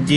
جی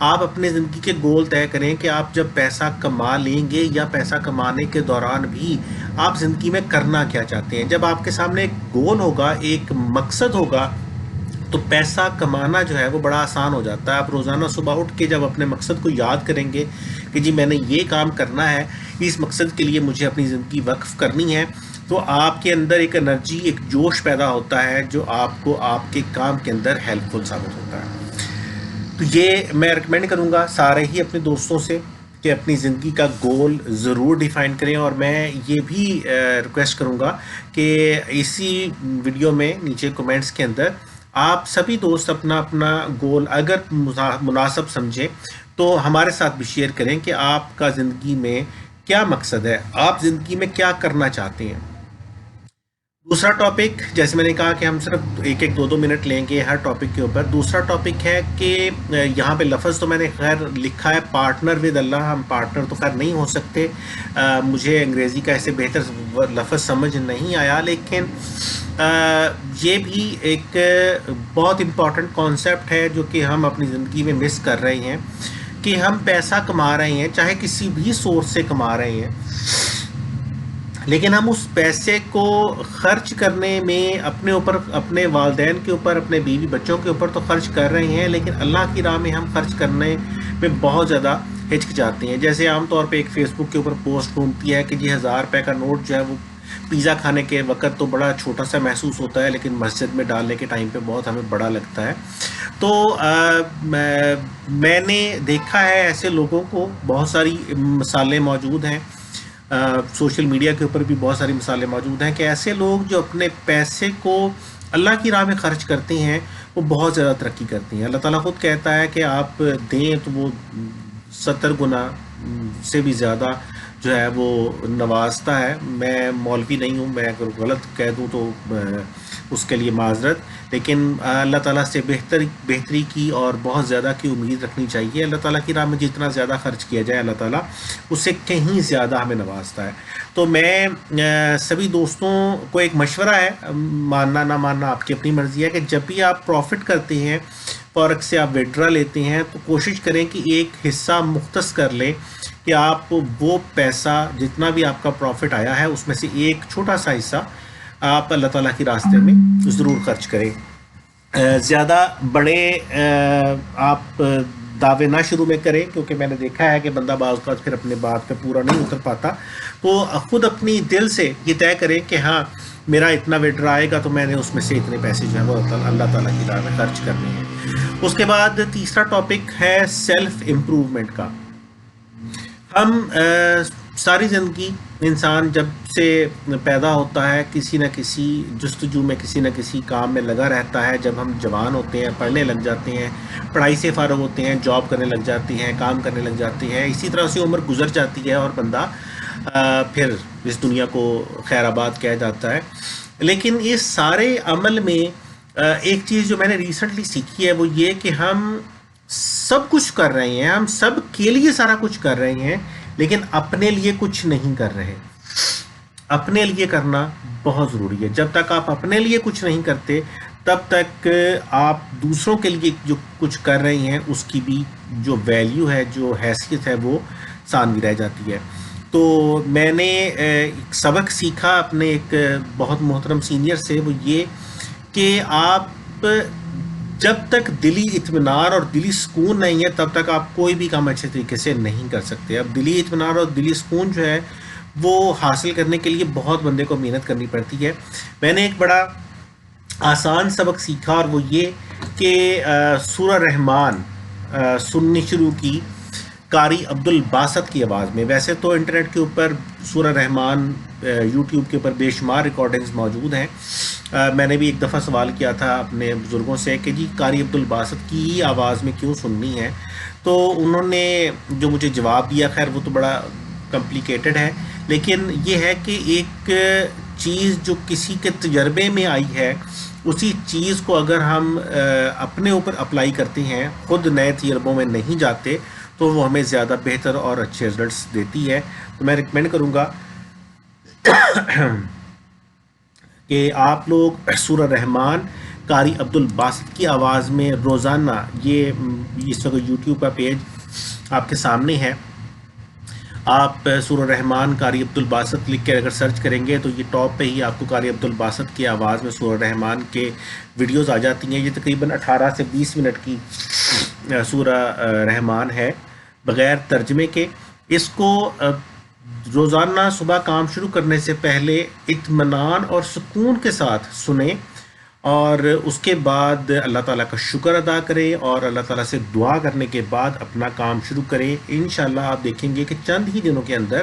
آپ اپنے زندگی کے گول طے کریں کہ آپ جب پیسہ کما لیں گے یا پیسہ کمانے کے دوران بھی آپ زندگی میں کرنا کیا چاہتے ہیں. جب آپ کے سامنے ایک گول ہوگا, ایک مقصد ہوگا, تو پیسہ کمانا جو ہے وہ بڑا آسان ہو جاتا ہے. آپ روزانہ صبح اٹھ کے جب اپنے مقصد کو یاد کریں گے کہ جی میں نے یہ کام کرنا ہے, اس مقصد کے لیے مجھے اپنی زندگی وقف کرنی ہے, تو آپ کے اندر ایک انرجی, ایک جوش پیدا ہوتا ہے جو آپ کو آپ کے کام کے اندر ہیلپ فل ثابت ہوتا ہے. تو یہ میں ریکمینڈ کروں گا سارے ہی اپنے دوستوں سے کہ اپنی زندگی کا گول ضرور ڈیفائن کریں. اور میں یہ بھی ریکویسٹ کروں گا کہ اسی ویڈیو میں نیچے کومنٹس کے اندر آپ سبھی دوست اپنا اپنا گول اگر مناسب سمجھیں تو ہمارے ساتھ بھی شیئر کریں کہ آپ کا زندگی میں کیا مقصد ہے, آپ زندگی میں کیا کرنا چاہتے ہیں. دوسرا ٹاپک, جیسے میں نے کہا کہ ہم صرف ایک ایک دو منٹ لیں گے ہر ٹاپک کے اوپر. دوسرا ٹاپک ہے کہ یہاں پہ لفظ تو میں نے خیر لکھا ہے پارٹنر ود اللہ, ہم پارٹنر تو خیر نہیں ہو سکتے, مجھے انگریزی کا ایسے بہتر لفظ سمجھ نہیں آیا, لیکن یہ بھی ایک بہت امپورٹنٹ کانسیپٹ ہے جو کہ ہم اپنی زندگی میں مس کر رہے ہیں, کہ ہم پیسہ کما رہے ہیں چاہے کسی بھی سورس سے کما رہے ہیں, لیکن ہم اس پیسے کو خرچ کرنے میں اپنے اوپر, اپنے والدین کے اوپر, اپنے بیوی بچوں کے اوپر تو خرچ کر رہے ہیں, لیکن اللہ کی راہ میں ہم خرچ کرنے میں بہت زیادہ ہچک جاتے ہیں. جیسے عام طور پہ ایک فیس بک کے اوپر پوسٹ گھومتی ہے کہ جی 1000 روپے کا نوٹ جو ہے وہ پیزا کھانے کے وقت تو بڑا چھوٹا سا محسوس ہوتا ہے, لیکن مسجد میں ڈالنے کے ٹائم پہ بہت ہمیں بڑا لگتا ہے. تو میں نے دیکھا ہے ایسے لوگوں کو, بہت ساری مثالیں موجود ہیں, سوشل میڈیا کے اوپر بھی بہت ساری مثالیں موجود ہیں کہ ایسے لوگ جو اپنے پیسے کو اللہ کی راہ میں خرچ کرتے ہیں وہ بہت زیادہ ترقی کرتے ہیں. اللہ تعالیٰ خود کہتا ہے کہ آپ دیں تو وہ 70 گنا سے بھی زیادہ جو ہے وہ نوازتا ہے. میں مولوی نہیں ہوں, میں اگر غلط کہہ دوں تو اس کے لیے معذرت, لیکن اللہ تعالیٰ سے بہتری کی اور بہت زیادہ کی امید رکھنی چاہیے. اللہ تعالیٰ کی راہ میں جتنا زیادہ خرچ کیا جائے اللہ تعالیٰ اس سے کہیں زیادہ ہمیں نوازتا ہے. تو میں سبھی دوستوں کو ایک مشورہ ہے, ماننا نہ ماننا آپ کی اپنی مرضی ہے, کہ جب بھی آپ پروفٹ کرتے ہیں, فورکس سے آپ وڈرا لیتے ہیں, تو کوشش کریں کہ ایک حصہ مختص کر لیں, کہ آپ وہ پیسہ جتنا بھی آپ کا پروفٹ آیا ہے اس میں سے ایک چھوٹا سا حصہ آپ اللہ تعالیٰ کے راستے میں ضرور خرچ کریں. زیادہ بڑے آپ دعوے نہ شروع میں کریں, کیونکہ میں نے دیکھا ہے کہ بندہ بعض اوقات پھر اپنے بات پہ پورا نہیں اتر پاتا. تو خود اپنی دل سے یہ طے کریں کہ ہاں میرا اتنا وڈرا آئے گا تو میں نے اس میں سے اتنے پیسے جو ہیں وہ اللہ تعالیٰ کی راہ میں خرچ کرنے ہیں. اس کے بعد تیسرا ٹاپک ہے سیلف امپروومنٹ کا. ہم ساری زندگی انسان جب سے پیدا ہوتا ہے کسی نہ کسی جستجو میں, کسی نہ کسی کام میں لگا رہتا ہے. جب ہم جوان ہوتے ہیں, پڑھنے لگ جاتے ہیں, پڑھائی سے فارغ ہوتے ہیں, جاب کرنے لگ جاتے ہیں, کام کرنے لگ جاتے ہیں, اسی طرح سے عمر گزر جاتی ہے اور بندہ پھر اس دنیا کو خیر آباد کہہ جاتا ہے. لیکن اس سارے عمل میں ایک چیز جو میں نے ریسنٹلی سیکھی ہے وہ یہ کہ ہم سب کچھ کر رہے ہیں, ہم سب کے لیے سارا کچھ کر رہے ہیں, لیکن اپنے لیے کچھ نہیں کر رہے. اپنے لیے کرنا بہت ضروری ہے. جب تک آپ اپنے لیے کچھ نہیں کرتے تب تک آپ دوسروں کے لیے جو کچھ کر رہے ہیں اس کی بھی جو ویلیو ہے, جو حیثیت ہے وہ ثانوی رہ جاتی ہے. تو میں نے ایک سبق سیکھا اپنے ایک بہت محترم سینئر سے, وہ یہ کہ آپ جب تک دلی اطمینان اور دلی سکون نہیں ہے تب تک آپ کوئی بھی کام اچھے طریقے سے نہیں کر سکتے. اب دلی اطمینان اور دلی سکون جو ہے وہ حاصل کرنے کے لیے بہت بندے کو محنت کرنی پڑتی ہے. میں نے ایک بڑا آسان سبق سیکھا اور وہ یہ کہ سورہ رحمان سننی شروع کی قاری عبدالباسط کی آواز میں. ویسے تو انٹرنیٹ کے اوپر سورہ رحمان یوٹیوب کے اوپر بے شمار ریکارڈنگز موجود ہیں. میں نے بھی ایک دفعہ سوال کیا تھا اپنے بزرگوں سے کہ جی قاری عبدالباسط کی آواز میں کیوں سننی ہے, تو انہوں نے جو مجھے جواب دیا, خیر وہ تو بڑا کمپلیکیٹڈ ہے, لیکن یہ ہے کہ ایک چیز جو کسی کے تجربے میں آئی ہے اسی چیز کو اگر ہم اپنے اوپر اپلائی کرتے ہیں, خود نئے تجربوں میں نہیں جاتے, تو وہ ہمیں زیادہ بہتر اور اچھے رزلٹس دیتی ہے. تو میں ریکمینڈ کروں گا کہ آپ لوگ سورہ رحمان قاری عبدالباسط کی آواز میں روزانہ، یہ اس وقت یوٹیوب کا پیج آپ کے سامنے ہے، آپ سورہ رحمان قاری عبدالباسط لکھ کے اگر سرچ کریں گے تو یہ ٹاپ پہ ہی آپ کو قاری عبدالباسط کی آواز میں سورہ رحمان کے ویڈیوز آ جاتی ہیں۔ یہ تقریباً 18 سے 20 منٹ کی سورہ رحمان ہے بغیر ترجمے کے۔ اس کو روزانہ صبح کام شروع کرنے سے پہلے اطمینان اور سکون کے ساتھ سنیں، اور اس کے بعد اللہ تعالیٰ کا شکر ادا کریں اور اللہ تعالیٰ سے دعا کرنے کے بعد اپنا کام شروع کریں۔ انشاءاللہ آپ دیکھیں گے کہ چند ہی دنوں کے اندر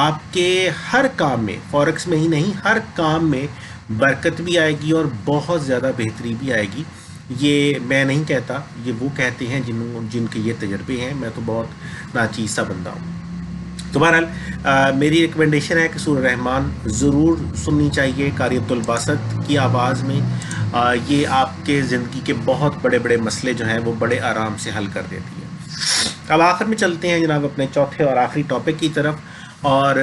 آپ کے ہر کام میں، فارکس میں ہی نہیں، ہر کام میں برکت بھی آئے گی اور بہت زیادہ بہتری بھی آئے گی۔ یہ میں نہیں کہتا، یہ وہ کہتے ہیں جن کے یہ تجربے ہیں، میں تو بہت ناچیز سا بندہ ہوں۔ تو بہرحال میری ریکمنڈیشن ہے کہ سورہ رحمان ضرور سننی چاہیے قاری عبدالباسط کی آواز میں۔ یہ آپ کے زندگی کے بہت بڑے بڑے مسئلے جو ہیں وہ بڑے آرام سے حل کر دیتی ہے۔ اب آخر میں چلتے ہیں جناب اپنے چوتھے اور آخری ٹاپک کی طرف، اور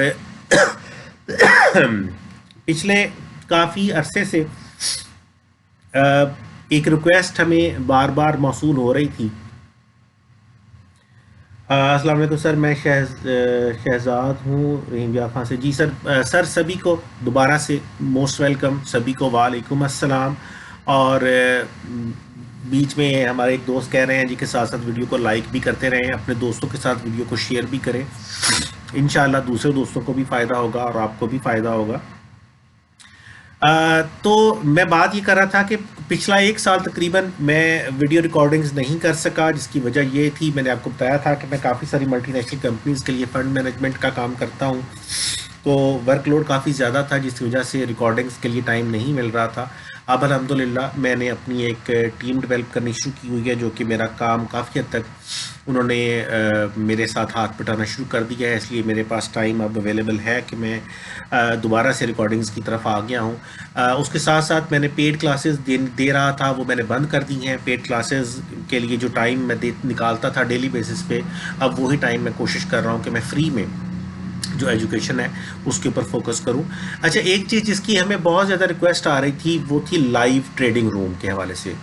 پچھلے کافی عرصے سے ایک ریکویسٹ ہمیں بار بار موصول ہو رہی تھی۔ السلام علیکم سر، میں شہزاد ہوں رحیم یار خان سے۔ جی سر سبھی کو دوبارہ سے موسٹ ویلکم، سبھی کو وعلیکم السلام۔ اور بیچ میں ہمارے ایک دوست کہہ رہے ہیں جی کہ ساتھ ساتھ ویڈیو کو لائک بھی کرتے رہیں، اپنے دوستوں کے ساتھ ویڈیو کو شیئر بھی کریں، انشاءاللہ دوسرے دوستوں کو بھی فائدہ ہوگا اور آپ کو بھی فائدہ ہوگا۔ تو میں بات یہ کر رہا تھا کہ پچھلا 1 سال تقریباً میں ویڈیو ریکارڈنگز نہیں کر سکا، جس کی وجہ یہ تھی، میں نے آپ کو بتایا تھا کہ میں کافی ساری ملٹی نیشنل کمپنیز کے لیے فنڈ مینجمنٹ کا کام کرتا ہوں، تو ورک لوڈ کافی زیادہ تھا، جس کی وجہ سے ریکارڈنگز کے لیے ٹائم نہیں مل رہا تھا۔ اب الحمدللہ میں نے اپنی ایک ٹیم ڈیولپ کرنی شروع کی ہوئی ہے، جو کہ میرا کام کافی حد تک انہوں نے میرے ساتھ ہاتھ پٹانا شروع کر دیا ہے، اس لیے میرے پاس ٹائم اب اویلیبل ہے کہ میں دوبارہ سے ریکارڈنگز کی طرف آ گیا ہوں۔ اس کے ساتھ ساتھ میں نے پیڈ کلاسز دے رہا تھا، وہ میں نے بند کر دی ہیں۔ پیڈ کلاسز کے لیے جو ٹائم میں نکالتا تھا ڈیلی بیسس پہ، اب وہی ٹائم میں کوشش کر رہا ہوں کہ میں فری میں جو ایجوکیشن ہے اس کے اوپر فوکس کروں۔ اچھا، ایک چیز جس کی ہمیں بہت زیادہ ریکویسٹ آ رہی تھی وہ تھی لائیو ٹریڈنگ روم کے حوالے سے۔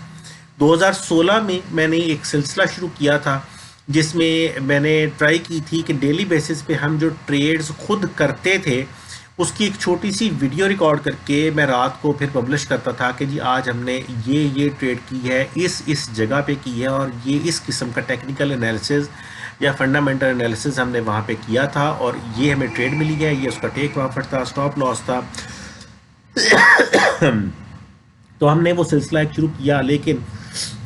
2016 میں میں نے ایک سلسلہ شروع کیا تھا، جس میں میں نے ٹرائی کی تھی کہ ڈیلی بیسس پہ ہم جو ٹریڈز خود کرتے تھے اس کی ایک چھوٹی سی ویڈیو ریکارڈ کر کے میں رات کو پھر پبلش کرتا تھا کہ جی آج ہم نے یہ ٹریڈ کی ہے، اس جگہ پہ کی ہے، اور یہ اس قسم کا ٹیکنیکل انالیسز یا فنڈامنٹل انالیسز ہم نے وہاں پہ کیا تھا، اور یہ ہمیں ٹریڈ ملی ہے، یہ اس کا ٹیک پروفٹ تھا، سٹاپ لاس تھا۔ تو ہم نے وہ سلسلہ ایک شروع کیا، لیکن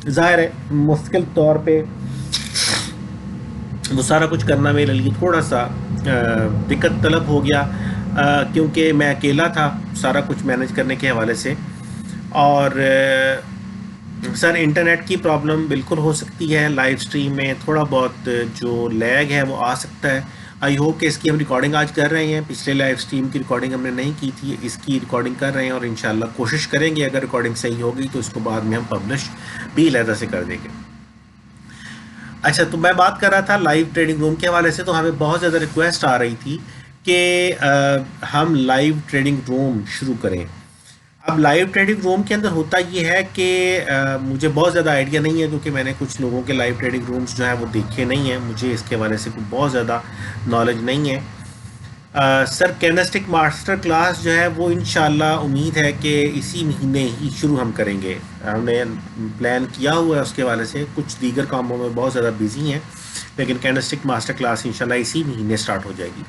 ظاہر ہے مستقل طور پہ وہ سارا کچھ کرنا میرے لیے تھوڑا سا دقت طلب ہو گیا، کیونکہ میں اکیلا تھا سارا کچھ مینیج کرنے کے حوالے سے۔ اور سر انٹرنیٹ کی پرابلم بالکل ہو سکتی ہے، لائیو سٹریم میں تھوڑا بہت جو لیگ ہے وہ آ سکتا ہے۔ آئی ہوپ کہ اس کی ہم ریکارڈنگ آج کر رہے ہیں، پچھلے لائیو سٹریم کی ریکارڈنگ ہم نے نہیں کی تھی، اس کی ریکارڈنگ کر رہے ہیں، اور انشاءاللہ کوشش کریں گے اگر ریکارڈنگ صحیح ہوگی تو اس کو بعد میں ہم پبلش بھی علیحدہ سے کر دیں گے۔ اچھا، تو میں بات کر رہا تھا لائیو ٹریڈنگ روم کے حوالے سے، تو ہمیں بہت زیادہ ریکویسٹ آ رہی تھی کہ ہم لائیو ٹریڈنگ روم شروع کریں۔ اب لائیو ٹریڈنگ روم کے اندر ہوتا یہ ہے کہ مجھے بہت زیادہ آئیڈیا نہیں ہے، کیونکہ میں نے کچھ لوگوں کے لائیو ٹریڈنگ رومز جو ہیں وہ دیکھے نہیں ہیں، مجھے اس کے حوالے سے کوئی بہت زیادہ نالج نہیں ہے۔ سر کینڈلسٹک ماسٹر کلاس جو ہے وہ انشاءاللہ امید ہے کہ اسی مہینے ہی شروع ہم کریں گے، ہم نے پلان کیا ہوا ہے اس کے حوالے سے، کچھ دیگر کاموں میں بہت زیادہ بیزی ہیں، لیکن کینڈلسٹک ماسٹر کلاس انشاءاللہ اسی مہینے سٹارٹ ہو جائے گی۔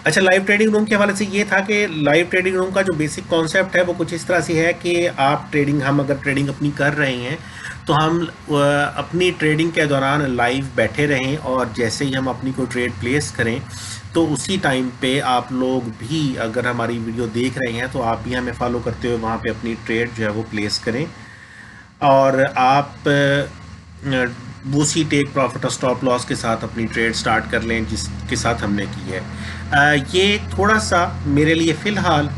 اچھا، لائیو ٹریڈنگ روم کے حوالے سے یہ تھا کہ لائیو ٹریڈنگ روم کا جو بیسک کانسیپٹ ہے وہ کچھ اس طرح سے ہے کہ ہم اگر ٹریڈنگ اپنی کر رہے ہیں تو ہم اپنی ٹریڈنگ کے دوران لائیو بیٹھے رہیں، اور جیسے ہی ہم اپنی کوئی ٹریڈ پلیس کریں تو اسی ٹائم پہ آپ لوگ بھی اگر ہماری ویڈیو دیکھ رہے ہیں تو آپ بھی ہمیں فالو کرتے ہوئے وہاں پہ اپنی ٹریڈ جو ہے وہ پلیس کریں، اور آپ اسی ٹیک پروفٹ اور سٹاپ لاس کے ساتھ اپنی ٹریڈ سٹارٹ کر لیں جس کے ساتھ ہم نے کی ہے۔ یہ تھوڑا سا میرے لیے فی الحال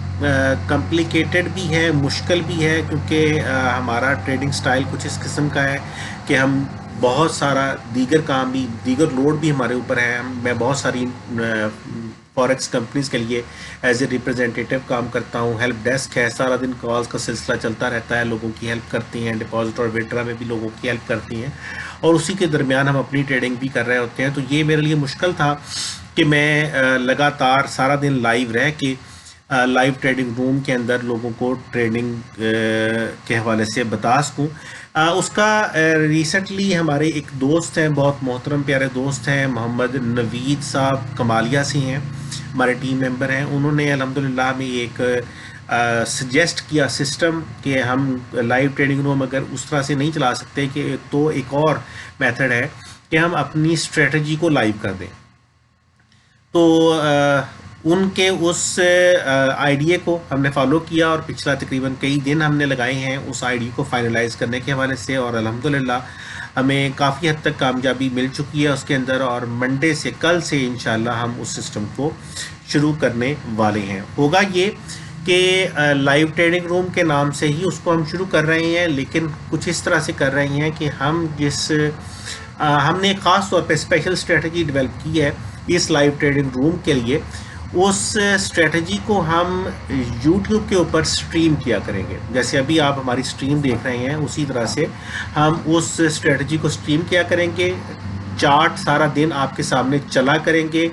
کمپلیکیٹڈ بھی ہے، مشکل بھی ہے، کیونکہ ہمارا ٹریڈنگ سٹائل کچھ اس قسم کا ہے کہ ہم بہت سارا دیگر کام بھی، دیگر لوڈ بھی ہمارے اوپر ہے، میں بہت ساری فوریکس کمپنیز کے لیے ایز اے ریپرزینٹیٹیو کام کرتا ہوں. ہیلپ ڈیسک ہے, سارا دن کالز کا سلسلہ چلتا رہتا ہے, لوگوں کی ہیلپ کرتی ہیں, ڈپازٹ اور وڈرا میں بھی لوگوں کی ہیلپ کرتی ہیں, اور اسی کے درمیان ہم اپنی ٹریڈنگ بھی کر رہے ہوتے ہیں. تو یہ میرے لیے مشکل تھا کہ میں لگاتار سارا دن لائیو رہ کے لائیو ٹریڈنگ روم کے اندر لوگوں کو ٹریڈنگ کے حوالے سے بتا سکوں. اس کا ریسنٹلی ہمارے ایک دوست ہیں, بہت محترم پیارے دوست ہیں, محمد نوید صاحب کمالیہ سے ہیں, ہمارے ٹیم ممبر ہیں. انہوں نے الحمدللہ ہمیں ایک سجیسٹ کیا سسٹم کہ ہم لائیو ٹریڈنگ روم اگر اس طرح سے نہیں چلا سکتے کہ تو ایک اور میتھڈ ہے کہ ہم اپنی اسٹریٹجی کو لائیو کر دیں. تو ان کے اس آئیڈیا کو ہم نے فالو کیا اور پچھلا تقریباً کئی دن ہم نے لگائے ہیں اس آئیڈیا کو فائنلائز کرنے کے حوالے سے, اور الحمدللہ ہمیں کافی حد تک کامیابی مل چکی ہے اس کے اندر, اور منڈے سے کل سے انشاءاللہ ہم اس سسٹم کو شروع کرنے والے ہیں. ہوگا یہ کہ لائیو ٹریڈنگ روم کے نام سے ہی اس کو ہم شروع کر رہے ہیں, لیکن کچھ اس طرح سے کر رہے ہیں کہ ہم نے خاص طور پہ اسپیشل اسٹریٹجی ڈیولپ کی ہے اس لائیو ٹریڈنگ روم کے لیے. اس اسٹریٹجی کو ہم یوٹیوب کے اوپر سٹریم کیا کریں گے, جیسے ابھی آپ ہماری سٹریم دیکھ رہے ہیں اسی طرح سے ہم اس اسٹریٹجی کو سٹریم کیا کریں گے. چارٹ سارا دن آپ کے سامنے چلا کریں گے,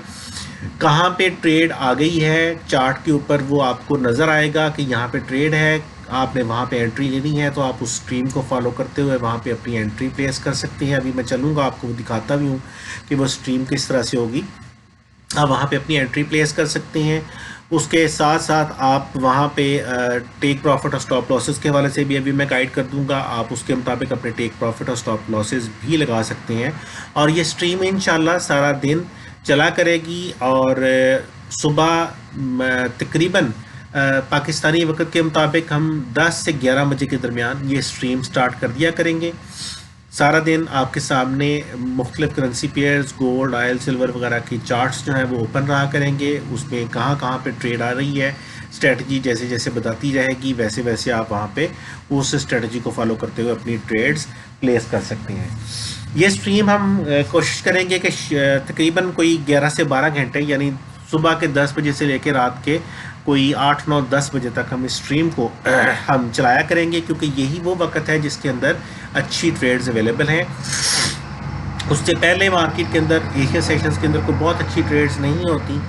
کہاں پہ ٹریڈ آ گئی ہے چارٹ کے اوپر وہ آپ کو نظر آئے گا کہ یہاں پہ ٹریڈ ہے, آپ نے وہاں پہ انٹری لینی ہے تو آپ اس سٹریم کو فالو کرتے ہوئے وہاں پہ اپنی انٹری پلیس کر سکتے ہیں. ابھی میں چلوں گا, آپ کو دکھاتا بھی ہوں کہ وہ سٹریم کس طرح سے ہوگی. آپ وہاں پہ اپنی انٹری پلیس کر سکتے ہیں. اس کے ساتھ ساتھ آپ وہاں پہ ٹیک پروفٹ اور سٹاپ لاسز کے حوالے سے بھی ابھی میں گائیڈ کر دوں گا, آپ اس کے مطابق اپنے ٹیک پروفٹ اور سٹاپ لاسز بھی لگا سکتے ہیں. اور یہ سٹریم انشاءاللہ سارا دن چلا کرے گی, اور صبح تقریباً پاکستانی وقت کے مطابق ہم 10 سے 11 بجے کے درمیان یہ سٹریم سٹارٹ کر دیا کریں گے. سارا دن آپ کے سامنے مختلف currency pairs, gold, oil, silver وغیرہ کی چارٹس جو ہیں وہ اوپن رہا کریں گے. اس میں کہاں کہاں پہ ٹریڈ آ رہی ہے, اسٹریٹجی جیسے جیسے بتاتی جائے گی ویسے ویسے آپ وہاں پہ اس اسٹریٹجی کو فالو کرتے ہوئے اپنی ٹریڈز پلیس کر سکتے ہیں. یہ سٹریم ہم کوشش کریں گے کہ تقریباً کوئی 11 سے 12 گھنٹے, یعنی صبح کے 10 بجے سے لے کے رات کے کوئی 8, 9, 10 بجے تک ہم اس سٹریم کو ہم چلایا کریں گے, کیونکہ یہی وہ وقت ہے جس کے اندر اچھی ٹریڈز اویلیبل ہیں. اس سے پہلے مارکیٹ کے اندر ایشیا سیشنز کے اندر کوئی بہت اچھی ٹریڈز نہیں ہوتی,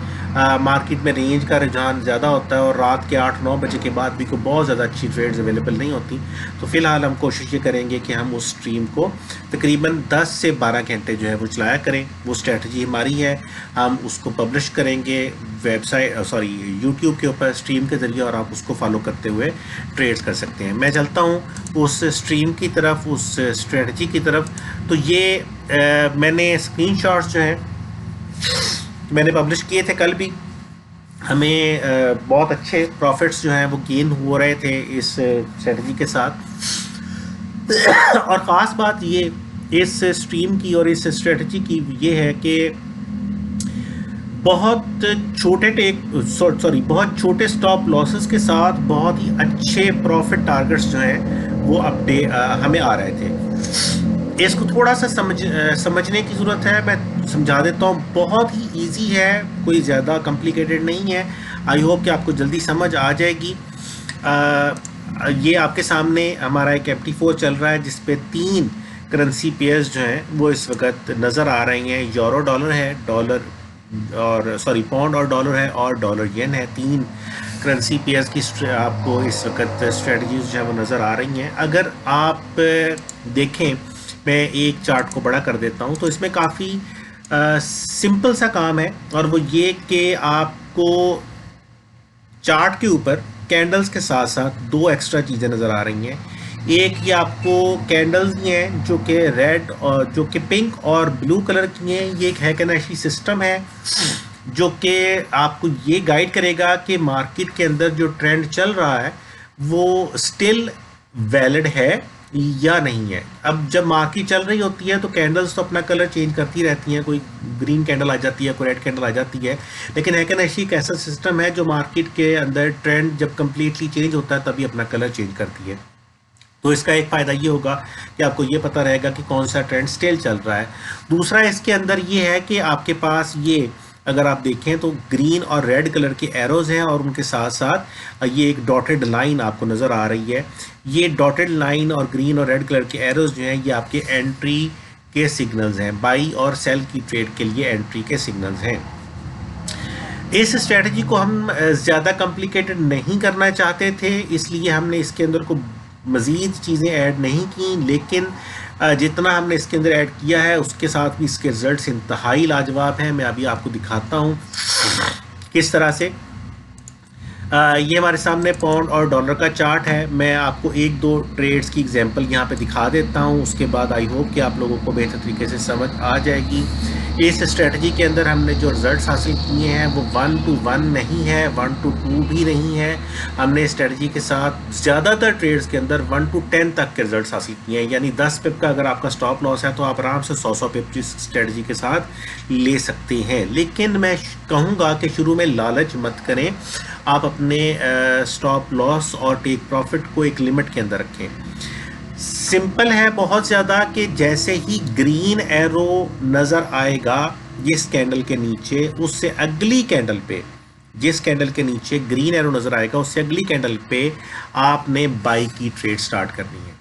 مارکیٹ میں رینج کا رجحان زیادہ ہوتا ہے, اور رات کے 8, 9 بجے کے بعد بھی کوئی بہت زیادہ اچھی ٹریڈز اویلیبل نہیں ہوتی. تو فی الحال ہم کوشش یہ کریں گے کہ ہم اس سٹریم کو تقریباً 10 سے 12 گھنٹے جو ہے وہ چلایا کریں. وہ اسٹریٹجی ہماری ہے, ہم اس کو پبلش کریں گے ویب سائٹ یوٹیوب کے اوپر سٹریم کے ذریعے, اور آپ اس کو فالو کرتے ہوئے ٹریڈ کر سکتے ہیں. میں چلتا ہوں اس سٹریم کی طرف, اس اسٹریٹجی کی طرف. تو یہ میں نے اسکرین شاٹس جو ہیں میں نے پبلش کیے تھے کل بھی. ہمیں بہت اچھے پروفٹس جو ہیں وہ گین ہو رہے تھے اس اسٹریٹجی کے ساتھ. اور خاص بات یہ اس سٹریم کی اور اس اسٹریٹجی کی یہ ہے کہ بہت چھوٹے سٹاپ لاسز کے ساتھ بہت ہی اچھے پروفٹ ٹارگٹس جو ہیں وہ ہمیں آ رہے تھے. اس کو تھوڑا سا سمجھنے کی ضرورت ہے, میں سمجھا دیتا ہوں. بہت ہی ایزی ہے, کوئی زیادہ کمپلیکیٹڈ نہیں ہے. آئی ہوپ کہ آپ کو جلدی سمجھ آ جائے گی. یہ آپ کے سامنے ہمارا ایک MT4 چل رہا ہے جس پہ 3 کرنسی پیئرز جو ہیں وہ اس وقت نظر آ رہی ہیں. یورو ڈالر ہے, پاؤنڈ اور ڈالر ہے, اور ڈالر ین ہے. 3 کرنسی پیئرز کی آپ کو اس وقت اسٹریٹجیز جو ہیں وہ نظر آ رہی ہیں. اگر آپ دیکھیں, میں ایک چارٹ کو بڑا کر دیتا ہوں, تو اس میں کافی سمپل سا کام ہے, اور وہ یہ کہ آپ کو چارٹ کے اوپر کینڈلز کے ساتھ ساتھ 2 ایکسٹرا چیزیں نظر آ رہی ہیں. ایک یہ آپ کو کینڈلز ہی ہیں جو کہ ریڈ اور جو کہ پنک اور بلو کلر کی ہیں. یہ ایک ہیکنیشی سسٹم ہے جو کہ آپ کو یہ گائیڈ کرے گا کہ مارکیٹ کے اندر جو ٹرینڈ چل رہا ہے وہ سٹل ویلڈ ہے یا نہیں ہے. اب جب مارکیٹ چل رہی ہوتی ہے تو کینڈلز تو اپنا کلر چینج کرتی رہتی ہیں, کوئی گرین کینڈل آ جاتی ہے, کوئی ریڈ کینڈل آ جاتی ہے. لیکن ہیکنیشی ایک ایسا سسٹم ہے جو مارکیٹ کے اندر ٹرینڈ جب کمپلیٹلی چینج ہوتا ہے تبھی اپنا کلر چینج کرتی ہے. تو اس کا ایک فائدہ یہ ہوگا کہ آپ کو یہ پتہ رہے گا کہ کون سا ٹرینڈ سٹل چل رہا ہے. دوسرا اس کے اندر یہ ہے کہ آپ کے پاس یہ اگر آپ دیکھیں تو گرین اور ریڈ کلر کے ایروز ہیں اور ان کے ساتھ ساتھ یہ ایک ڈاٹڈ لائن آپ کو نظر آ رہی ہے. یہ ڈاٹڈ لائن اور گرین اور ریڈ کلر کے ایروز جو ہیں یہ آپ کے انٹری کے سگنلز ہیں, بائی اور سیل کی ٹریڈ کے لیے انٹری کے سگنلز ہیں. اس اسٹریٹجی کو ہم زیادہ کمپلیکیٹڈ نہیں کرنا چاہتے تھے, اس لیے ہم نے اس کے اندر کو مزید چیزیں ایڈ نہیں کی, لیکن جتنا ہم نے اس کے اندر ایڈ کیا ہے اس کے ساتھ بھی اس کے رزلٹس انتہائی لاجواب ہیں. میں ابھی آپ کو دکھاتا ہوں کس طرح سے. یہ ہمارے سامنے پاؤنڈ اور ڈالر کا چارٹ ہے. میں آپ کو ایک دو ٹریڈز کی ایگزامپل یہاں پہ دکھا دیتا ہوں, اس کے بعد آئی ہوپ کہ آپ لوگوں کو بہتر طریقے سے سمجھ آ جائے گی. اس اسٹریٹجی کے اندر ہم نے جو رزلٹس حاصل کیے ہیں وہ 1 to 1 نہیں ہے, 1 to 2 بھی نہیں ہے. ہم نے اسٹریٹجی کے ساتھ زیادہ تر ٹریڈز کے اندر 1 to 10 تک کے رزلٹس حاصل کیے ہیں, یعنی 10 پپ کا اگر آپ کا سٹاپ لاس ہے تو آپ آرام سے 100 پپ اس اسٹریٹجی کے ساتھ لے سکتے ہیں. لیکن میں کہوں گا کہ شروع میں لالچ مت کریں, آپ اپنے سٹاپ لاس اور ٹیک پروفٹ کو ایک لمٹ کے اندر رکھیں. سمپل ہے بہت زیادہ کہ جیسے ہی گرین ایرو نظر آئے گا جس کینڈل کے نیچے, اس سے اگلی کینڈل پہ جس کینڈل کے نیچے گرین ایرو نظر آئے گا اس سے اگلی کینڈل پہ آپ نے بائی کی ٹریڈ سٹارٹ کرنی ہے.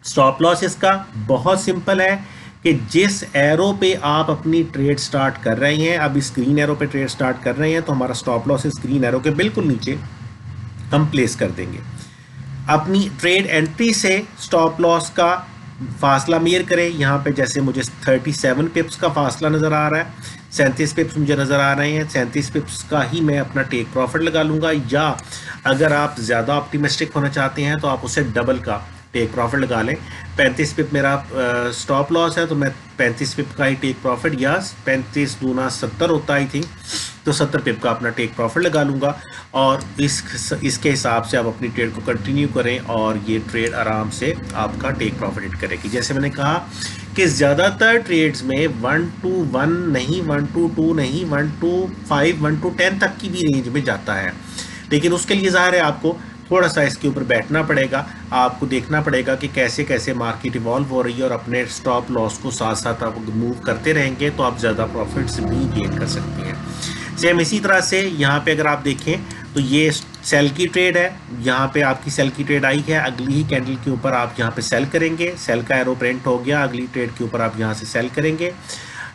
سٹاپ لاس اس کا بہت سمپل ہے کہ جس ایرو پہ آپ اپنی ٹریڈ سٹارٹ کر رہے ہیں, اب اس گرین ایرو پہ ٹریڈ سٹارٹ کر رہے ہیں تو ہمارا سٹاپ لاس اس گرین ایرو کے بالکل نیچے ہم پلیس کر دیں گے. اپنی ٹریڈ انٹری سے سٹاپ لاس کا فاصلہ میئر کریں. یہاں پہ جیسے مجھے 37 پپس کا فاصلہ نظر آ رہا ہے, 37 پپس مجھے نظر آ رہے ہیں, 37 پپس کا ہی میں اپنا ٹیک پروفٹ لگا لوں گا. یا اگر آپ زیادہ آپٹیمسٹک ہونا چاہتے ہیں تو آپ اسے ڈبل کا ٹیک پروفٹ لگا لیں. 35 پپ میرا سٹاپ لاس ہے تو میں 35 پپ کا ہی ٹیک پروفٹ, یا 35 دونا 70 ہوتا آئی تھنک, تو 70 پپ کا اپنا ٹیک پروفٹ لگا لوں گا. اور اس کے حساب سے آپ اپنی ٹریڈ کو کنٹینیو کریں اور یہ ٹریڈ آرام سے آپ کا ٹیک پروفٹ ہٹ کرے گی. جیسے میں نے کہا کہ زیادہ تر ٹریڈز میں 1 to 1 نہیں, 1 to 2 نہیں, 1 to 5, 1 to 10 تک کی بھی رینج میں جاتا ہے. لیکن اس کے لیے ظاہر ہے آپ کو تھوڑا سا اس کے اوپر بیٹھنا پڑے گا, آپ کو دیکھنا پڑے گا کہ کیسے کیسے مارکیٹ ایوالو ہو رہی ہے, اور اپنے سٹاپ لاس کو ساتھ ساتھ آپ موو کرتے رہیں گے تو آپ زیادہ پروفٹس بھی گین کر سکتے ہیں. سیم اسی طرح سے یہاں پہ اگر آپ دیکھیں تو یہ سیل کی ٹریڈ ہے, یہاں پہ آپ کی سیل کی ٹریڈ آئی ہے, اگلی ہی کینڈل کے اوپر آپ یہاں پہ سیل کریں گے, سیل کا ایرو پرنٹ ہو گیا, اگلی ٹریڈ کے اوپر آپ یہاں سے سیل کریں گے.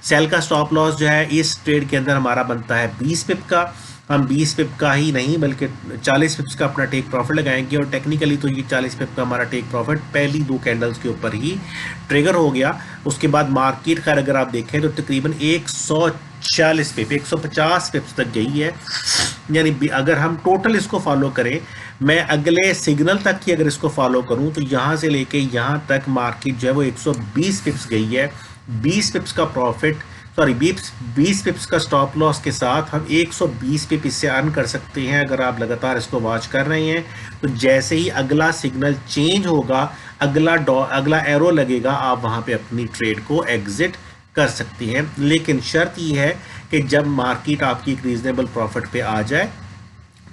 سیل کا سٹاپ لاس جو ہے اس ٹریڈ کے اندر ہمارا بنتا ہے 20 پپ کا, ہم 20 پپ کا ہی نہیں بلکہ 40 پپس کا اپنا ٹیک پروفٹ لگائیں گے. اور ٹیکنیکلی تو یہ 40 پپ کا ہمارا ٹیک پروفٹ پہلی 2 کینڈلز کے اوپر ہی ٹریگر ہو گیا. اس کے بعد مارکیٹ خیر اگر آپ دیکھیں تو تقریباً 140 پپ 150 پپس تک گئی ہے. یعنی اگر ہم ٹوٹل اس کو فالو کریں, میں اگلے سگنل تک کی اگر اس کو فالو کروں تو یہاں سے لے کے یہاں تک مارکیٹ جو ہے وہ 120 پپس گئی ہے. 20 پپس کا پروفٹ 20 پپس کا سٹاپ لاس کے ساتھ ہم 120 پپ اس سے ارن کر سکتے ہیں. اگر آپ لگاتار اس کو واچ کر رہے ہیں تو جیسے ہی اگلا سگنل چینج ہوگا, اگلا ایرو لگے گا, آپ وہاں پہ اپنی ٹریڈ کو ایگزٹ کر سکتے ہیں. لیکن شرط یہ ہے کہ جب مارکیٹ آپ کی ایک ریزنیبل پروفٹ پہ آ جائے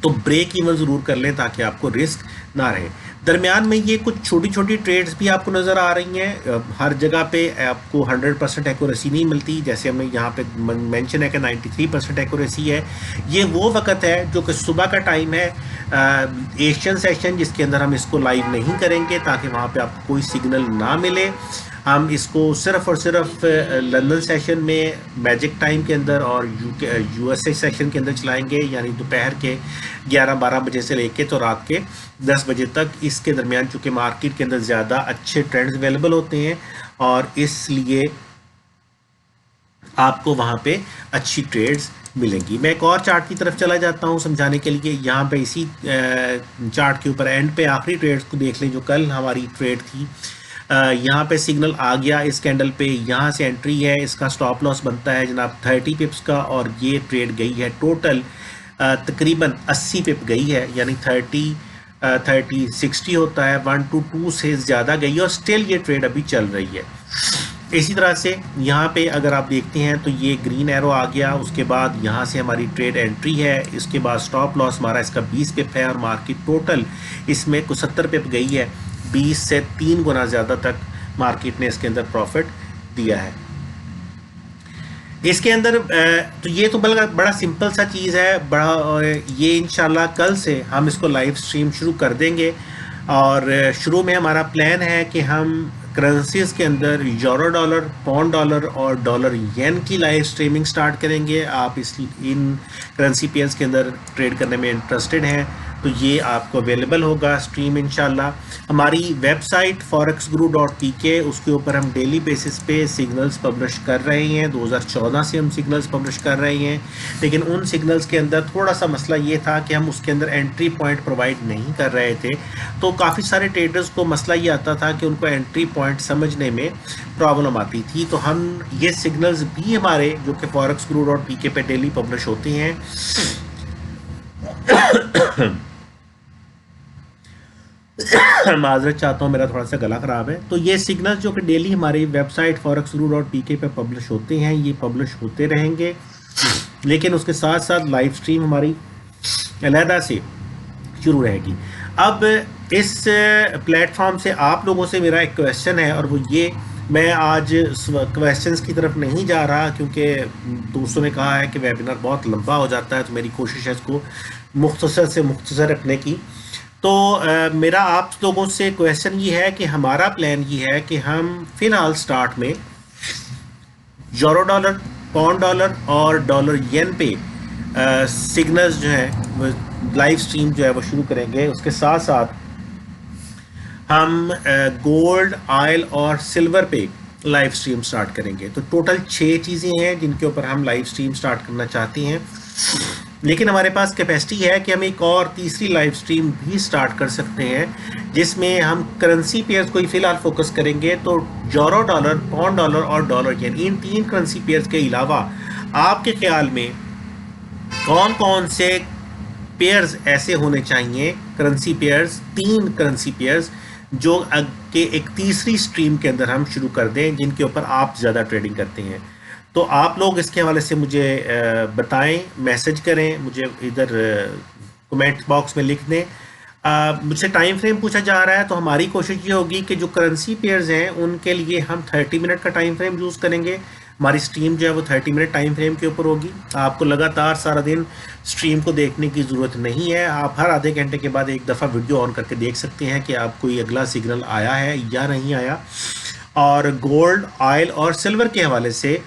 تو بریک ایون ضرور کر لیں تاکہ آپ کو رسک نہ رہے. درمیان میں یہ کچھ چھوٹی چھوٹی ٹریڈز بھی آپ کو نظر آ رہی ہیں. ہر جگہ پہ آپ کو 100% ایکوریسی نہیں ملتی, جیسے ہمیں یہاں پہ مینشن ہے کہ 93% ایکوریسی ہے. یہ وہ وقت ہے جو کہ صبح کا ٹائم ہے, ایشین سیشن, جس کے اندر ہم اس کو لائیو نہیں کریں گے تاکہ وہاں پہ آپ کو کوئی سگنل نہ ملے. ہم اس کو صرف اور صرف لندن سیشن میں میجک ٹائم کے اندر اور یو ایس اے سیشن کے اندر چلائیں گے, یعنی دوپہر کے 11-12 بجے سے لے کے تو رات کے 10 بجے تک. اس کے درمیان چونکہ مارکیٹ کے اندر زیادہ اچھے ٹرینڈز اویلیبل ہوتے ہیں اور اس لیے آپ کو وہاں پہ اچھی ٹریڈز ملیں گی. میں ایک اور چارٹ کی طرف چلا جاتا ہوں سمجھانے کے لیے. یہاں پہ اسی چارٹ کے اوپر اینڈ پہ آخری ٹریڈز کو دیکھ لیں جو کل ہماری ٹریڈ تھی. یہاں پہ سگنل آ گیا اس کینڈل پہ, یہاں سے انٹری ہے, اس کا سٹاپ لاس بنتا ہے جناب 30 پپس کا, اور یہ ٹریڈ گئی ہے ٹوٹل تقریباً 80 پپ گئی ہے, یعنی 30-60 ہوتا ہے, 1 to 2 سے زیادہ گئی ہے اور سٹل یہ ٹریڈ ابھی چل رہی ہے. اسی طرح سے یہاں پہ اگر آپ دیکھتے ہیں تو یہ گرین ایرو آ گیا, اس کے بعد یہاں سے ہماری ٹریڈ انٹری ہے, اس کے بعد سٹاپ لاس ہمارا اس کا 20 پپ ہے, اور مارکیٹ ٹوٹل اس میں کچھ 70 پپ گئی ہے. 20 سے 3 گنا زیادہ تک مارکیٹ نے اس کے اندر پروفٹ دیا ہے. اس کے اندر تو یہ تو بڑا سمپل سا چیز ہے، بڑا یہ انشاءاللہ کل سے ہم اس کو لائیو سٹریم شروع کر دیں گے، اور شروع میں ہمارا پلان ہے کہ ہم کرنسیز کے اندر یورو ڈالر، پاؤنڈ ڈالر اور ڈالر ین کی لائیو سٹریمنگ سٹارٹ کریں گے۔ آپ ان کرنسی پیئرز کے اندر ٹریڈ کرنے میں انٹرسٹڈ ہیں تو یہ آپ کو اویلیبل ہوگا سٹریم انشاءاللہ۔ ہماری ویب سائٹ forexguru.pk، اس کے اوپر ہم ڈیلی بیسس پہ سگنلز پبلش کر رہے ہیں، 2014 سے ہم سگنلز پبلش کر رہے ہیں، لیکن ان سگنلز کے اندر تھوڑا سا مسئلہ یہ تھا کہ ہم اس کے اندر انٹری پوائنٹ پرووائڈ نہیں کر رہے تھے، تو کافی سارے ٹریڈرز کو مسئلہ یہ آتا تھا کہ ان کو انٹری پوائنٹ سمجھنے میں پرابلم آتی تھی۔ تو ہم یہ سگنلز بھی ہمارے جو کہ forexguru.pk پہ ڈیلی پبلش ہوتے ہیں معذرت چاہتا ہوں، میرا تھوڑا سا گلا خراب ہے، تو یہ سگنلز جو کہ ڈیلی ہماری ویب سائٹ forexguru.pk پہ پبلش ہوتے ہیں یہ پبلش ہوتے رہیں گے، لیکن اس کے ساتھ ساتھ لائیو سٹریم ہماری علیحدہ سے شروع رہے گی۔ اب اس پلیٹ فارم سے آپ لوگوں سے میرا ایک کویسچن ہے، اور وہ یہ، میں آج کویسچنز کی طرف نہیں جا رہا کیونکہ دوستوں نے کہا ہے کہ ویبینار بہت لمبا ہو جاتا ہے، تو میری کوشش ہے اس کو مختصر سے مختصر رکھنے کی۔ تو میرا آپ لوگوں سے کویسچن یہ ہے کہ ہمارا پلان یہ ہے کہ ہم فی الحال سٹارٹ میں یورو ڈالر، پاؤنڈ ڈالر اور ڈالر ین پہ سگنلز جو ہے لائیو سٹریم جو ہے وہ شروع کریں گے۔ اس کے ساتھ ساتھ ہم گولڈ، آئل اور سلور پہ لائیو سٹریم سٹارٹ کریں گے۔ تو ٹوٹل 6 چیزیں ہیں جن کے اوپر ہم لائیو سٹریم سٹارٹ کرنا چاہتے ہیں، لیکن ہمارے پاس کیپیسٹی ہے کہ ہم ایک اور تیسری لائیو سٹریم بھی سٹارٹ کر سکتے ہیں، جس میں ہم کرنسی پیئرز کو ہی فی الحال فوکس کریں گے۔ تو یورو ڈالر، پاؤنڈ ڈالر اور ڈالر ین، ان 3 کرنسی پیئرز کے علاوہ آپ کے خیال میں کون کون سے پیئرز ایسے ہونے چاہیے، کرنسی پیئرز، 3 کرنسی پیئرز جو کہ ایک تیسری سٹریم کے اندر ہم شروع کر دیں، جن کے اوپر آپ زیادہ ٹریڈنگ کرتے ہیں۔ تو آپ لوگ اس کے حوالے سے مجھے بتائیں، میسج کریں، مجھے ادھر کمنٹ باکس میں لکھ دیں۔ مجھ سے ٹائم فریم پوچھا جا رہا ہے، تو ہماری کوشش یہ ہوگی کہ جو کرنسی پیئرز ہیں ان کے لیے ہم 30 منٹ کا ٹائم فریم یوز کریں گے۔ ہماری سٹریم جو ہے وہ 30 منٹ ٹائم فریم کے اوپر ہوگی۔ آپ کو لگاتار سارا دن سٹریم کو دیکھنے کی ضرورت نہیں ہے، آپ ہر آدھے گھنٹے کے بعد ایک دفعہ ویڈیو آن کر کے دیکھ سکتے ہیں کہ آپ کوئی اگلا سگنل آیا ہے یا نہیں آیا۔ اور گولڈ، آئل اور سلور کے حوالے سے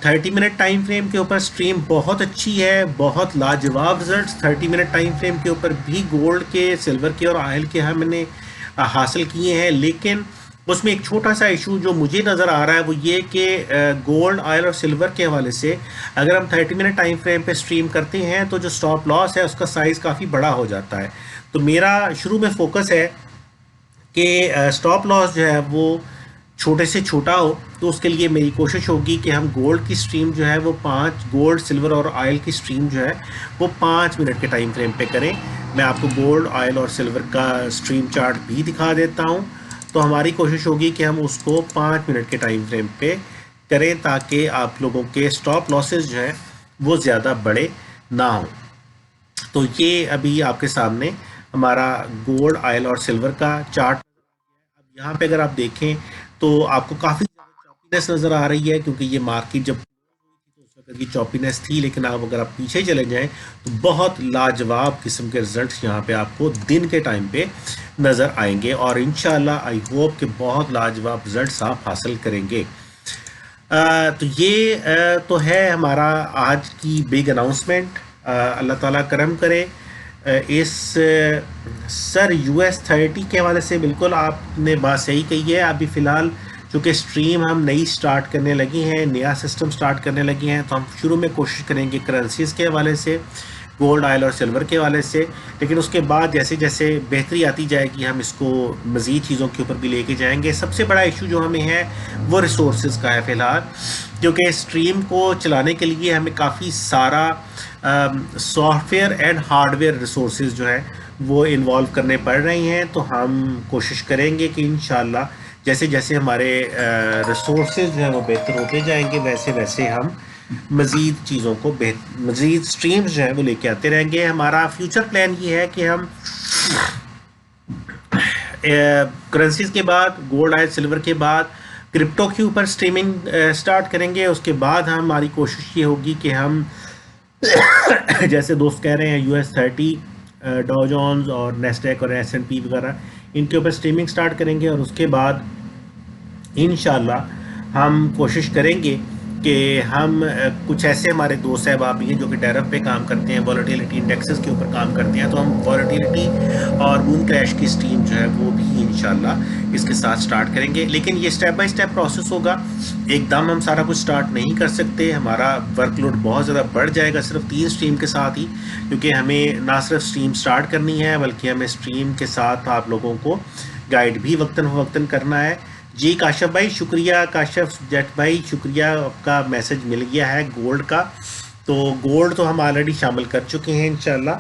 30 منٹ ٹائم فریم کے اوپر سٹریم بہت اچھی ہے، بہت لاجواب رزلٹس 30 منٹ ٹائم فریم کے اوپر بھی گولڈ کے، سلور کے اور آئل کے ہم نے حاصل کیے ہیں، لیکن اس میں ایک چھوٹا سا ایشو جو مجھے نظر آ رہا ہے وہ یہ کہ گولڈ، آئل اور سلور کے حوالے سے اگر ہم 30 منٹ ٹائم فریم پہ سٹریم کرتے ہیں تو جو سٹاپ لاس ہے اس کا سائز کافی بڑا ہو جاتا ہے۔ تو میرا شروع میں فوکس ہے کہ سٹاپ لاس جو ہے وہ چھوٹے سے چھوٹا ہو، تو اس کے لیے میری کوشش ہوگی کہ ہم گولڈ کی سٹریم جو ہے وہ 5 گولڈ، سلور اور آئل کی سٹریم جو ہے وہ 5 منٹ کے ٹائم فریم پہ کریں۔ میں آپ کو گولڈ، آئل اور سلور کا سٹریم چارٹ بھی دکھا دیتا ہوں۔ تو ہماری کوشش ہوگی کہ ہم اس کو 5 منٹ کے ٹائم فریم پہ کریں تاکہ آپ لوگوں کے سٹاپ لاسز جو ہیں وہ زیادہ بڑے نہ ہوں۔ تو یہ ابھی آپ کے سامنے ہمارا گولڈ، آئل اور سلور کا چارٹ۔ اب یہاں پہ اگر آپ دیکھیں تو آپ کو کافی زیادہ چاپینس نظر آ رہی ہے، کیونکہ یہ مارکیٹ جب اس وقت کی چاپینس تھی، لیکن اب اگر آپ پیچھے چلے جائیں تو بہت لاجواب قسم کے رزلٹس یہاں پہ آپ کو دن کے ٹائم پہ نظر آئیں گے، اور انشاءاللہ آئی ہوپ کہ بہت لاجواب رزلٹس آپ حاصل کریں گے۔ تو یہ تو ہے ہمارا آج کی بگ اناؤنسمنٹ۔ اللہ تعالیٰ کرم کرے۔ اس سر US 30 کے حوالے سے بالکل آپ نے بات صحیح کہی ہے۔ ابھی فی الحال چونکہ سٹریم ہم نئی سٹارٹ کرنے لگی ہیں، نیا سسٹم سٹارٹ کرنے لگی ہیں، تو ہم شروع میں کوشش کریں گے کرنسیز کے حوالے سے، گولڈ، آئل اور سلور کے حوالے سے، لیکن اس کے بعد جیسے جیسے بہتری آتی جائے گی ہم اس کو مزید چیزوں کے اوپر بھی لے کے جائیں گے۔ سب سے بڑا ایشو جو ہمیں ہے وہ ریسورسز کا ہے فی الحال، کیونکہ سٹریم کو چلانے کے لیے ہمیں کافی سارا soft where and hard where resources جو ہیں وہ انوالو کرنے پڑ رہی ہیں۔ تو ہم کوشش کریں گے کہ انشاءاللہ جیسے جیسے ہمارے ریسورسز جو ہیں وہ بہتر ہوتے جائیں گے، ویسے ویسے ہم مزید چیزوں کو مزید سٹریمز جو ہیں وہ لے کے آتے رہیں گے۔ ہمارا فیوچر پلان یہ ہے کہ ہم کرنسیز کے بعد، گولڈ، آئل، سلور کے بعد کرپٹو کے اوپر اسٹریمنگ سٹارٹ کریں گے. اس کے بعد ہماری کوشش یہ ہوگی کہ ہم جیسے دوست کہہ رہے ہیں US 30 ڈاؤ جونز اور نیسڈیک اور S&P وغیرہ ان کے اوپر اسٹریمنگ سٹارٹ کریں گے. اور اس کے بعد انشاءاللہ ہم کوشش کریں گے کہ ہم کچھ ایسے ہمارے دوست صاحباب بھی ہیں جو کہ ٹیرف پہ کام کرتے ہیں, والیٹیلیٹی انڈیکسز کے اوپر کام کرتے ہیں, تو ہم والیٹیلیٹی اور مون کریش کی اسٹریم جو ہے وہ بھی انشاءاللہ اس کے ساتھ سٹارٹ کریں گے. لیکن یہ سٹیپ بائی سٹیپ پروسیس ہوگا, ایک دم ہم سارا کچھ سٹارٹ نہیں کر سکتے, ہمارا ورک لوڈ بہت زیادہ بڑھ جائے گا صرف 3 اسٹریم کے ساتھ ہی, کیونکہ ہمیں نہ صرف اسٹریم سٹارٹ کرنی ہے بلکہ ہمیں اسٹریم کے ساتھ آپ لوگوں کو گائیڈ بھی وقتاً فوقتاً کرنا ہے. جی کاشف بھائی شکریہ, کاشف جٹ بھائی شکریہ, آپ کا میسج مل گیا ہے گولڈ کا. تو گولڈ تو ہم آلریڈی شامل کر چکے ہیں انشاءاللہ,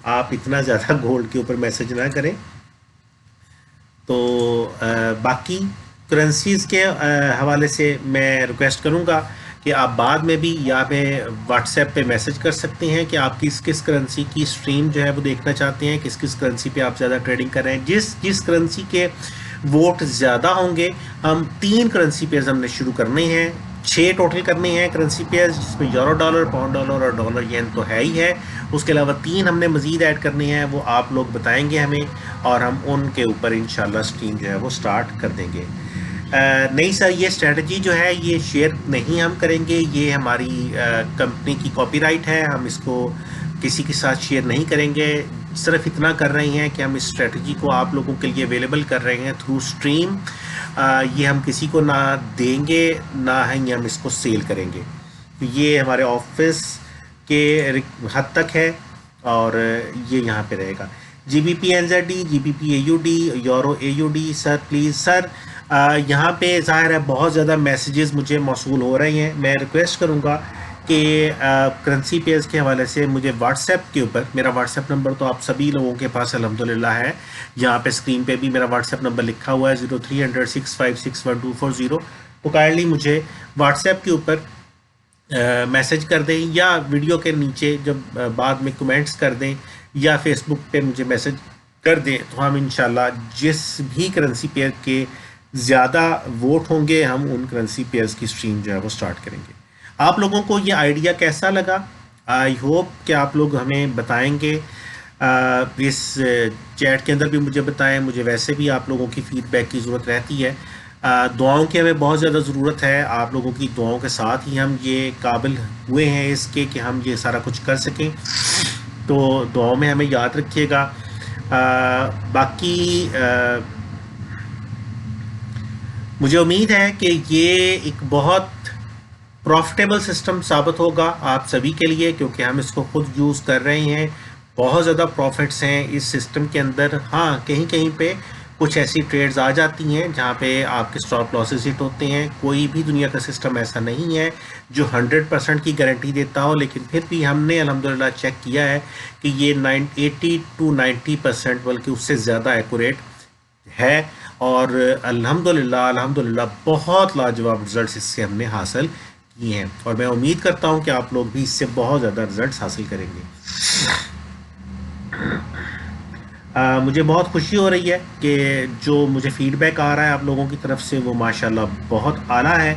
آپ اتنا زیادہ گولڈ کے اوپر میسج نہ کریں. تو باقی کرنسیز کے حوالے سے میں ریکویسٹ کروں گا کہ آپ بعد میں بھی یا پہ واٹس ایپ پہ میسج کر سکتے ہیں کہ آپ کس کس کرنسی کی اسٹریم جو ہے وہ دیکھنا چاہتے ہیں, کس کس کرنسی پہ آپ زیادہ ٹریڈنگ کر رہے ہیں. جس کرنسی کے ووٹ زیادہ ہوں گے, ہم 3 کرنسی پیئرز ہم نے شروع کرنے ہیں, 6 ٹوٹل کرنے ہیں کرنسی پیئرز, جس میں یورو ڈالر, پاؤنڈ ڈالر اور ڈالر ین تو ہے ہی ہے. اس کے علاوہ 3 ہم نے مزید ایڈ کرنے ہیں, وہ آپ لوگ بتائیں گے ہمیں, اور ہم ان کے اوپر انشاءاللہ اسٹریم جو ہے وہ سٹارٹ کر دیں گے. نہیں سر, یہ اسٹریٹجی جو ہے یہ شیئر نہیں ہم کریں گے, یہ ہماری کمپنی کی کاپی رائٹ ہے, ہم اس کو کسی کے ساتھ شیئر نہیں کریں گے. صرف اتنا کر رہے ہیں کہ ہم اس اسٹریٹجی کو آپ لوگوں کے لیے اویلیبل کر رہے ہیں تھرو اسٹریم. یہ ہم کسی کو نہ دیں گے نہ ہی ہم اس کو سیل کریں گے. یہ ہمارے آفس کے حد تک ہے اور یہ یہاں پہ رہے گا. GBP NZD, GBP AUD, euro AUD. Sir please sir, یہاں پہ ظاہر ہے بہت زیادہ میسیجز مجھے موصول ہو رہے ہیں. میں ریکویسٹ کروں گا کہ کرنسی پیئرز کے حوالے سے مجھے واٹس ایپ کے اوپر, میرا واٹس ایپ نمبر تو آپ سبھی لوگوں کے پاس الحمدللہ ہے, یہاں پہ اسکرین پہ بھی میرا واٹس ایپ نمبر لکھا ہوا ہے 0300 656 1240. تو کائنڈلی مجھے واٹس ایپ کے اوپر میسج کر دیں, یا ویڈیو کے نیچے جب بعد میں کمنٹس کر دیں, یا فیس بک پہ مجھے میسج کر دیں, تو ہم انشاءاللہ جس بھی کرنسی پیئر کے زیادہ ووٹ ہوں گے ہم ان کرنسی پیئرز کی اسٹریم جو ہے وہ سٹارٹ کریں گے. آپ لوگوں کو یہ آئیڈیا کیسا لگا؟ آئی ہوپ کہ آپ لوگ ہمیں بتائیں گے, اس چیٹ کے اندر بھی مجھے بتائیں. مجھے ویسے بھی آپ لوگوں کی فیڈ بیک کی ضرورت رہتی ہے, دعاؤں کی ہمیں بہت زیادہ ضرورت ہے. آپ لوگوں کی دعاؤں کے ساتھ ہی ہم یہ قابل ہوئے ہیں اس کے کہ ہم یہ سارا کچھ کر سکیں. تو دعاؤں میں ہمیں یاد رکھیے گا. باقی مجھے امید ہے کہ یہ ایک بہت پروفٹیبل سسٹم ثابت ہوگا آپ سبھی کے لیے, کیونکہ ہم اس کو خود یوز کر رہے ہیں. بہت زیادہ پروفٹس ہیں اس سسٹم کے اندر. ہاں کہیں کہیں پہ کچھ ایسی ٹریڈز آ جاتی ہیں جہاں پہ آپ کے اسٹاپ لاسز ہٹ ہوتے ہیں. کوئی بھی دنیا کا سسٹم ایسا نہیں ہے جو 100% کی گارنٹی دیتا ہو, لیکن پھر بھی ہم نے الحمدللہ چیک کیا ہے کہ یہ 80 to 90% بلکہ اس سے زیادہ ایکوریٹ ہے, اور الحمدللہ بہت لاجواب رزلٹس اس سے ہم نے حاصل کیے ہیں. اور میں امید کرتا ہوں کہ آپ لوگ بھی اس سے بہت زیادہ رزلٹس حاصل کریں گے. مجھے بہت خوشی ہو رہی ہے کہ جو مجھے فیڈ بیک آ رہا ہے آپ لوگوں کی طرف سے وہ ماشاءاللہ بہت اعلیٰ ہے.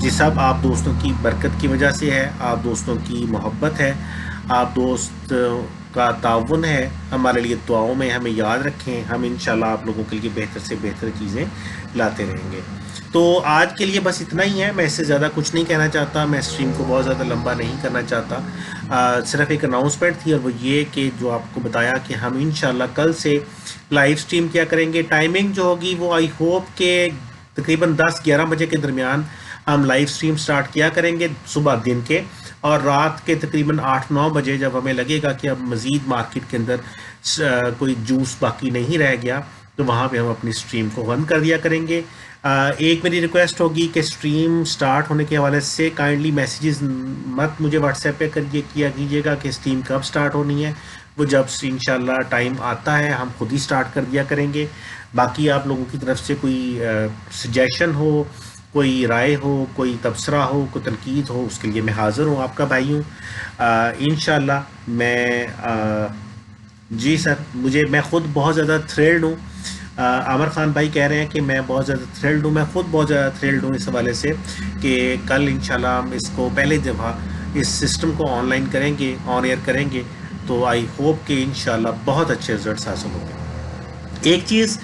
یہ سب آپ دوستوں کی برکت کی وجہ سے ہے, آپ دوستوں کی محبت ہے, آپ دوست کا تعاون ہے. ہمارے لیے دعاؤں میں ہمیں یاد رکھیں, ہم انشاءاللہ آپ لوگوں کے لیے بہتر سے بہتر چیزیں لاتے رہیں گے. تو آج کے لیے بس اتنا ہی ہے, میں اس سے زیادہ کچھ نہیں کہنا چاہتا, میں اسٹریم کو بہت زیادہ لمبا نہیں کرنا چاہتا. صرف ایک اناؤنسمنٹ تھی, اور وہ یہ کہ جو آپ کو بتایا کہ ہم انشاءاللہ کل سے لائیو اسٹریم کیا کریں گے. ٹائمنگ جو ہوگی وہ آئی ہوپ کہ تقریباً 10-11 بجے کے درمیان ہم لائیو اسٹریم سٹارٹ کیا کریں گے صبح دن کے, اور رات کے تقریباً 8-9 بجے جب ہمیں لگے گا کہ اب مزید مارکیٹ کے اندر کوئی جوس باقی نہیں رہ گیا تو وہاں پہ ہم اپنی اسٹریم کو بند کر دیا کریں گے. ایک میری ریکویسٹ ہوگی کہ اسٹریم سٹارٹ ہونے کے حوالے سے کائنڈلی میسیجز مت مجھے واٹس ایپ پہ کیا کیجیے گا کہ اسٹریم کب سٹارٹ ہونی ہے. وہ جب انشاءاللہ ٹائم آتا ہے ہم خود ہی سٹارٹ کر دیا کریں گے. باقی آپ لوگوں کی طرف سے کوئی سجیشن ہو, کوئی رائے ہو, کوئی تبصرہ ہو, کوئی تنقید ہو, اس کے لیے میں حاضر ہوں, آپ کا بھائی ہوں انشاءاللہ. میں جی سر, میں خود بہت زیادہ تھرلڈ ہوں, عامر خان بھائی کہہ رہے ہیں کہ میں بہت زیادہ تھرلڈ ہوں، میں خود بہت زیادہ تھرلڈ ہوں اس حوالے سے کہ کل انشاءاللہ ہم اس کو پہلے دفعہ اس سسٹم کو آن لائن کریں گے، آن ایئر کریں گے، تو آئی ہوپ کہ انشاءاللہ بہت اچھے رزلٹس حاصل ہوں گے۔ ایک چیز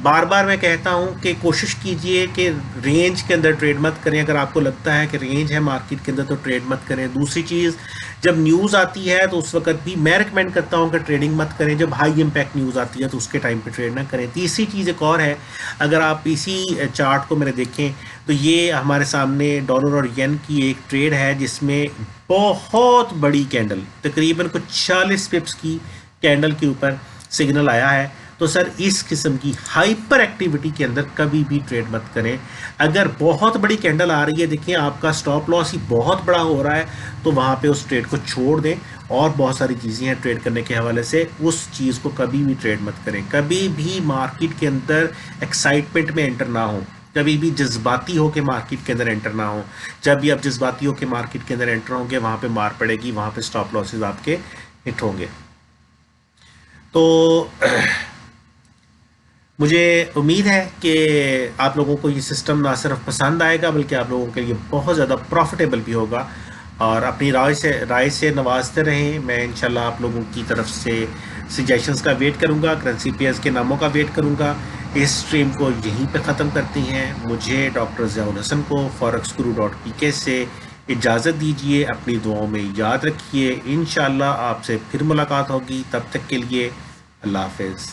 بار بار میں کہتا ہوں کہ کوشش کیجئے کہ رینج کے اندر ٹریڈ مت کریں، اگر آپ کو لگتا ہے کہ رینج ہے مارکیٹ کے اندر تو ٹریڈ مت کریں۔ دوسری چیز، جب نیوز آتی ہے تو اس وقت بھی میں ریکمینڈ کرتا ہوں کہ ٹریڈنگ مت کریں، جب ہائی امپیکٹ نیوز آتی ہے تو اس کے ٹائم پہ ٹریڈ نہ کریں۔ تیسری چیز ایک اور ہے، اگر آپ اسی چارٹ کو میرے دیکھیں تو یہ ہمارے سامنے ڈالر اور ین کی ایک ٹریڈ ہے جس میں بہت بڑی کینڈل، تقریباً کچھ 40 پپس کی کینڈل کے اوپر سگنل آیا ہے۔ تو سر اس قسم کی ہائپر ایکٹیویٹی کے اندر کبھی بھی ٹریڈ مت کریں۔ اگر بہت بڑی کینڈل آ رہی ہے، دیکھیں آپ کا سٹاپ لاس ہی بہت بڑا ہو رہا ہے، تو وہاں پہ اس ٹریڈ کو چھوڑ دیں۔ اور بہت ساری چیزیں ہیں ٹریڈ کرنے کے حوالے سے، اس چیز کو کبھی بھی ٹریڈ مت کریں۔ کبھی بھی مارکیٹ کے اندر ایکسائٹمنٹ میں انٹر نہ ہوں، کبھی بھی جذباتی ہو کے مارکیٹ کے اندر انٹر نہ ہوں۔ جب بھی آپ جذباتی ہو کے مارکیٹ کے اندر انٹر ہوں گے، وہاں پہ مار پڑے گی، وہاں پہ سٹاپ لاسز آپ کے ہٹ ہوں گے۔ تو مجھے امید ہے کہ آپ لوگوں کو یہ سسٹم نہ صرف پسند آئے گا بلکہ آپ لوگوں کے لیے بہت زیادہ پروفٹیبل بھی ہوگا، اور اپنی رائے سے نوازتے رہیں۔ میں انشاءاللہ آپ لوگوں کی طرف سے سجیشنز کا ویٹ کروں گا، کرنسی پیئرز کے ناموں کا ویٹ کروں گا۔ اس سٹریم کو یہیں پہ ختم کرتے ہیں۔ مجھے ڈاکٹر ضیاء الحسن کو forex-guru.pk سے اجازت دیجیے، اپنی دعاؤں میں یاد رکھیے۔ انشاءاللہ آپ سے پھر ملاقات ہوگی، تب تک کے لیے اللہ حافظ۔